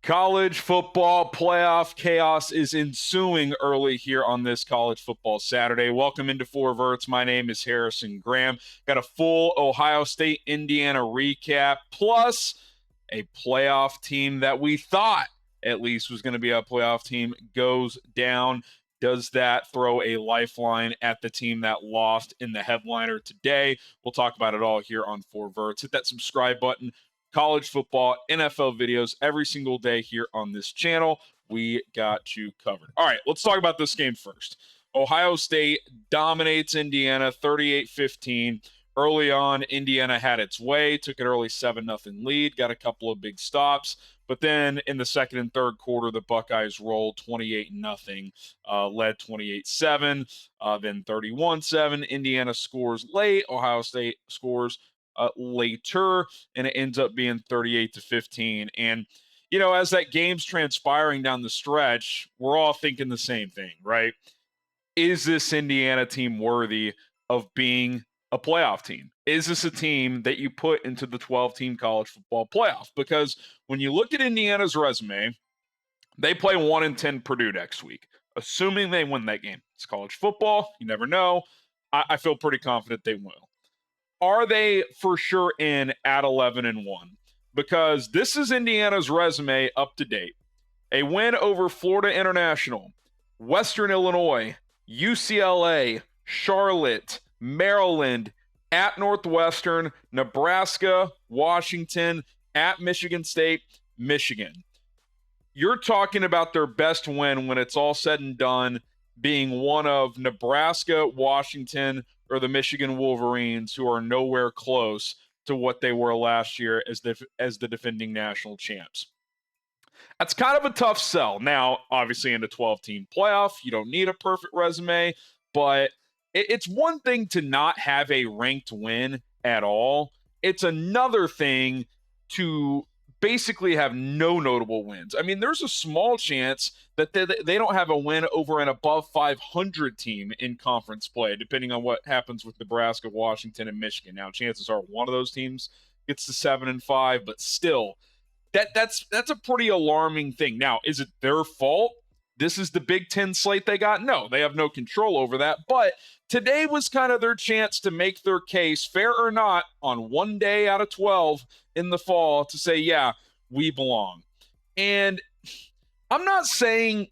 College football playoff chaos is ensuing early here on this college football Saturday. Welcome into Four Verts. My name is Harrison Graham. Got a full Ohio State Indiana recap, plus a playoff team that we thought at least was going to be a playoff team goes down. Does that throw a lifeline at the team that lost in the headliner today? We'll talk about it all here on Four Verts. Hit that subscribe button. College football, NFL videos every single day here on this channel. We got you covered. All right, let's talk about this game first. Ohio State dominates Indiana 38-15. Early on, Indiana had its way, took an early 7-0 lead, got a couple of big stops. But then in the second and third quarter, the Buckeyes rolled 28-0, led 28-7, then 31-7. Indiana scores late. Ohio State scores later, and it ends up being 38-15. And, you know, as that game's transpiring down the stretch, we're all thinking the same thing, right? Is this Indiana team worthy of being a playoff team? Is this a team that you put into the 12-team college football playoff? Because when you look at Indiana's resume, they play 1-10 Purdue next week, assuming they win that game. It's college football. You never know. I feel pretty confident they will. Are they for sure in at 11-1? Because this is Indiana's resume up to date. A win over Florida International, Western Illinois, UCLA, Charlotte, Maryland, at Northwestern, Nebraska, Washington, at Michigan State, Michigan. You're talking about their best win when it's all said and done being one of Nebraska, Washington, or the Michigan Wolverines, who are nowhere close to what they were last year as the defending national champs. That's kind of a tough sell. Now, obviously, in a 12-team playoff, you don't need a perfect resume, but it's one thing to not have a ranked win at all. It's another thing to basically have no notable wins. I mean, there's a small chance that they don't have a win over an above 500 team in conference play, depending on what happens with Nebraska, Washington, and Michigan. Now, chances are one of those teams gets to 7-5, but still, that's a pretty alarming thing. Now, is it their fault? This is the Big Ten slate they got? No, they have no control over that. But today was kind of their chance to make their case, fair or not, on one day out of 12 in the fall to say, yeah, we belong. And I'm not saying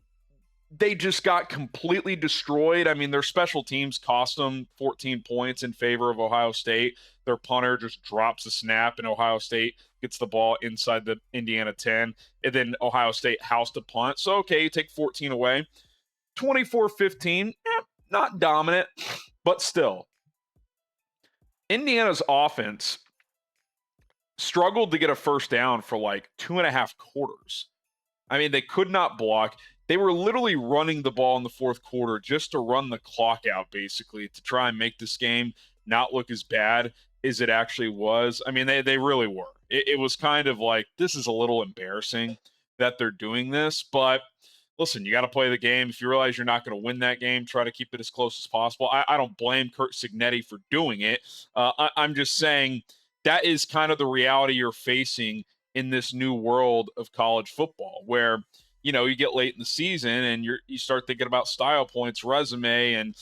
they just got completely destroyed. I mean, their special teams cost them 14 points in favor of Ohio State. Their punter just drops a snap, and Ohio State gets the ball inside the Indiana 10. And then Ohio State housed a punt. So, okay, you take 14 away. 24-15, not dominant, but still. Indiana's offense struggled to get a first down for like 2.5 quarters. I mean, they could not block. They were literally running the ball in the fourth quarter just to run the clock out, basically, to try and make this game not look as bad as it actually was. I mean, they really were. It was kind of like, this is a little embarrassing that they're doing this. But listen, you got to play the game. If you realize you're not going to win that game, try to keep it as close as possible. I don't blame Kurt Cignetti for doing it. I'm just saying that is kind of the reality you're facing in this new world of college football, where you know, you get late in the season and you start thinking about style points, resume, and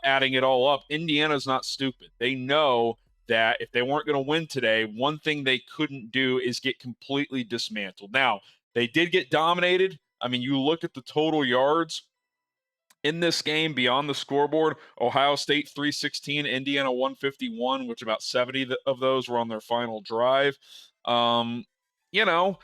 adding it all up. Indiana's not stupid. They know that if they weren't going to win today, one thing they couldn't do is get completely dismantled. Now, they did get dominated. I mean, you look at the total yards in this game beyond the scoreboard, Ohio State 316, Indiana 151, which about 70 of those were on their final drive. You know,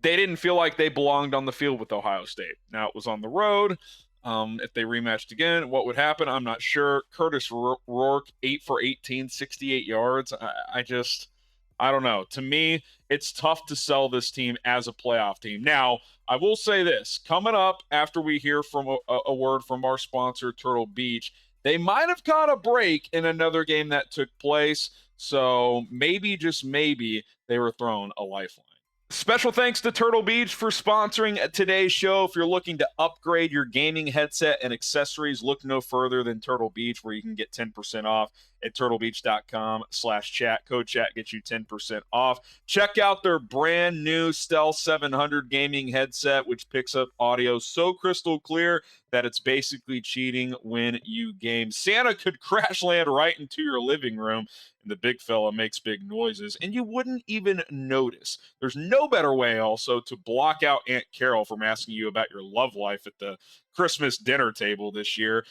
they didn't feel like they belonged on the field with Ohio State. Now, it was on the road. If they rematched again, what would happen? I'm not sure. Curtis Rourke, 8 for 18, 68 yards. I don't know. To me, it's tough to sell this team as a playoff team. Now, I will say this. Coming up after we hear from a word from our sponsor, Turtle Beach, they might have caught a break in another game that took place. So maybe, just maybe, they were thrown a lifeline. Special thanks to Turtle Beach for sponsoring today's show. If you're looking to upgrade your gaming headset and accessories, look no further than Turtle Beach, where you can get 10% off at turtlebeach.com/chat. Code chat gets you 10% off. Check out their brand new Stealth 700 gaming headset, which picks up audio so crystal clear that it's basically cheating when you game. Santa could crash land right into your living room, and the big fella makes big noises, and you wouldn't even notice. There's no better way also to block out Aunt Carol from asking you about your love life at the Christmas dinner table this year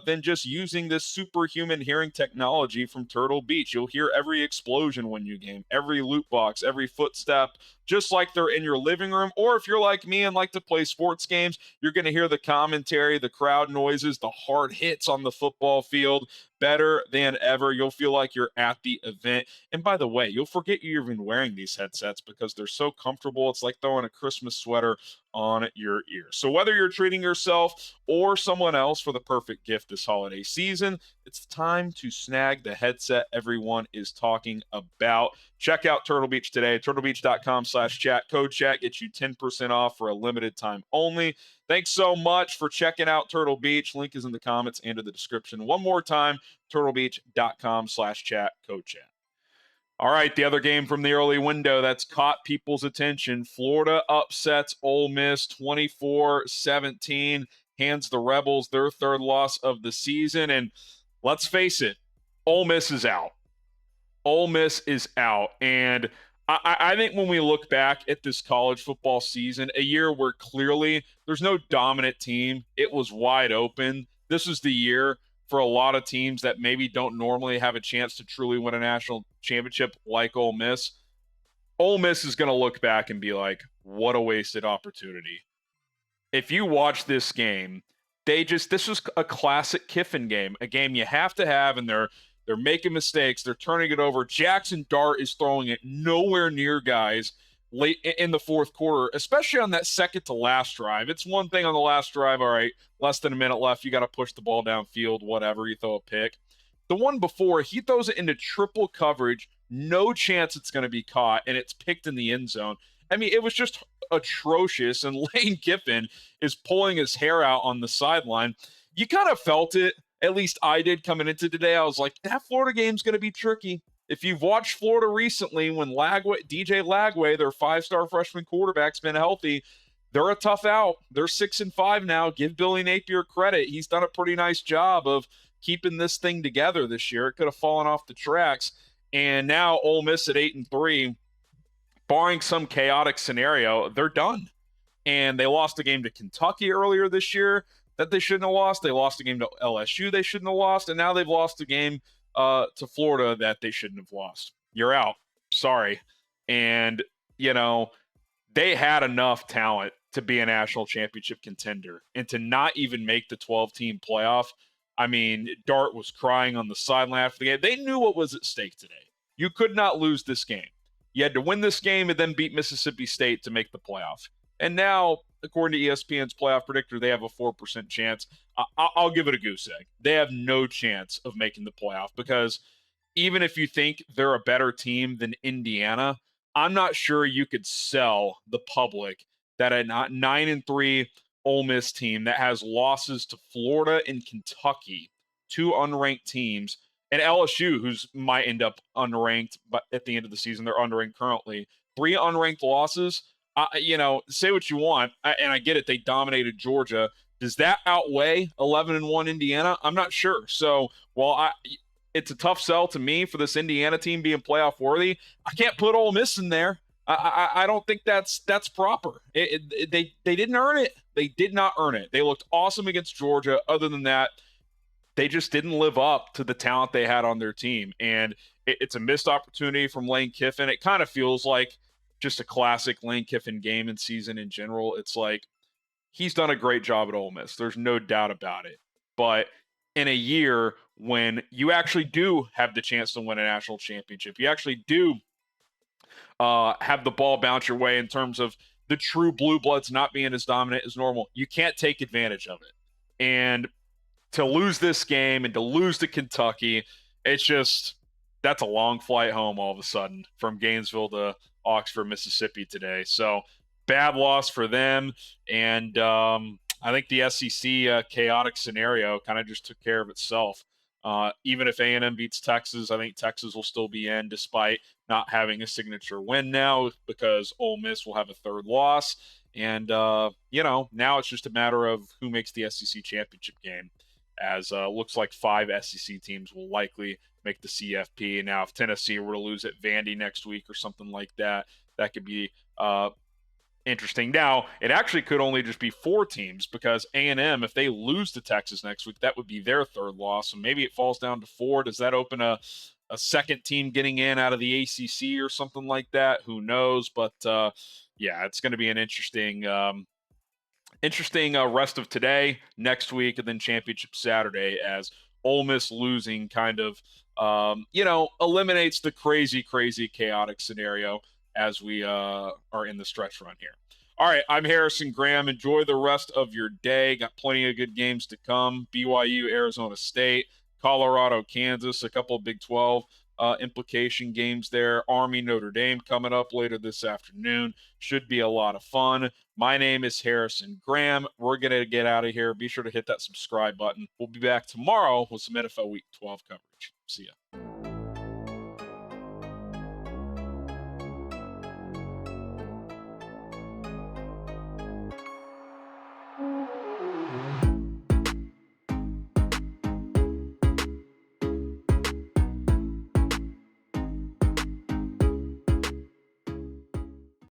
than just using this superhuman hearing technology from Turtle Beach. You'll hear every explosion when you game, every loot box, every footstep, just like they're in your living room. Or if you're like me and like to play sports games, you're going to hear the commentary, the crowd noises, the hard hits on the football field better than ever. You'll feel like you're at the event. And by the way, you'll forget you're even wearing these headsets because they're so comfortable. It's like throwing a Christmas sweater on your ear. So whether you're treating yourself or someone else for the perfect gift this holiday season, it's time to snag the headset everyone is talking about. Check out Turtle Beach today. turtlebeach.com/chat. Code chat gets you 10% off for a limited time only. Thanks so much for checking out Turtle Beach. Link is in the comments and in the description. One more time, turtlebeach.com/chat. Code chat. All right, the other game from the early window that's caught people's attention. Florida upsets Ole Miss 24-17, hands the Rebels their third loss of the season. And let's face it, Ole Miss is out. Ole Miss is out. And I think when we look back at this college football season, a year where clearly there's no dominant team, it was wide open. This was the year for a lot of teams that maybe don't normally have a chance to truly win a national championship like Ole Miss. Ole Miss is going to look back and be like, what a wasted opportunity. If you watch this game, this was a classic Kiffin game, a game you have to have, and they're making mistakes. They're turning it over. Jackson Dart is throwing it nowhere near guys late in the fourth quarter, especially on that second to last drive. It's one thing on the last drive, all right, less than a minute left, you got to push the ball downfield, whatever, you throw a pick. The one before, he throws it into triple coverage, no chance it's going to be caught, and it's picked in the end zone. I mean, it was just atrocious, and Lane Kiffin is pulling his hair out on the sideline. You kind of felt it. At least I did coming into today. I was like, that Florida game's going to be tricky. If you've watched Florida recently, when DJ Lagway, their five-star freshman quarterback's been healthy, they're a tough out. They're 6-5 now. Give Billy Napier credit. He's done a pretty nice job of keeping this thing together this year. It could have fallen off the tracks. And now Ole Miss at 8-3, barring some chaotic scenario, they're done. And they lost a game to Kentucky earlier this year that they shouldn't have lost. They lost a game to LSU they shouldn't have lost. And now they've lost a game to Florida that they shouldn't have lost. You're out. Sorry. And, they had enough talent to be a national championship contender and to not even make the 12-team playoff. I mean, Dart was crying on the sideline after the game. They knew what was at stake today. You could not lose this game. You had to win this game and then beat Mississippi State to make the playoff. And now, according to ESPN's playoff predictor, they have a 4% chance. I'll give it a goose egg. They have no chance of making the playoff because even if you think they're a better team than Indiana, I'm not sure you could sell the public that a 9-3 Ole Miss team that has losses to Florida and Kentucky, two unranked teams, and LSU, who's might end up unranked, but at the end of the season, they're unranked currently. 3 unranked losses. Say what you want, and I get it. They dominated Georgia. Does that outweigh 11-1 Indiana? I'm not sure. So while it's a tough sell to me for this Indiana team being playoff worthy, I can't put Ole Miss in there. I don't think that's proper. They didn't earn it. They did not earn it. They looked awesome against Georgia. Other than that, they just didn't live up to the talent they had on their team. And it's a missed opportunity from Lane Kiffin. It kind of feels like just a classic Lane Kiffin game and season in general. It's like he's done a great job at Ole Miss. There's no doubt about it. But in a year when you actually do have the chance to win a national championship, you actually do have the ball bounce your way in terms of the true blue bloods not being as dominant as normal, you can't take advantage of it. And to lose this game and to lose to Kentucky, it's just, that's a long flight home all of a sudden from Gainesville to Oxford, Mississippi today. So bad loss for them. And I think the SEC chaotic scenario kind of just took care of itself. Even if A&M beats Texas, I think Texas will still be in despite not having a signature win now because Ole Miss will have a third loss. And, now it's just a matter of who makes the SEC championship game, as looks like 5 SEC teams will likely make the CFP. Now, if Tennessee were to lose at Vandy next week or something like that, that could be interesting. Now, it actually could only just be 4 teams because A&M, if they lose to Texas next week, that would be their third loss. So maybe it falls down to 4. Does that open a second team getting in out of the ACC or something like that? Who knows? But yeah, it's going to be an interesting rest of today, next week, and then championship Saturday, as Ole Miss losing kind of, eliminates the crazy, chaotic scenario as we are in the stretch run here. All right, I'm Harrison Graham. Enjoy the rest of your day. Got plenty of good games to come. BYU, Arizona State, Colorado, Kansas, a couple of Big 12 implication games there. Army, Notre Dame coming up later this afternoon. Should be a lot of fun. My name is Harrison Graham. We're going to get out of here. Be sure to hit that subscribe button. We'll be back tomorrow with some NFL Week 12 coverage. See ya.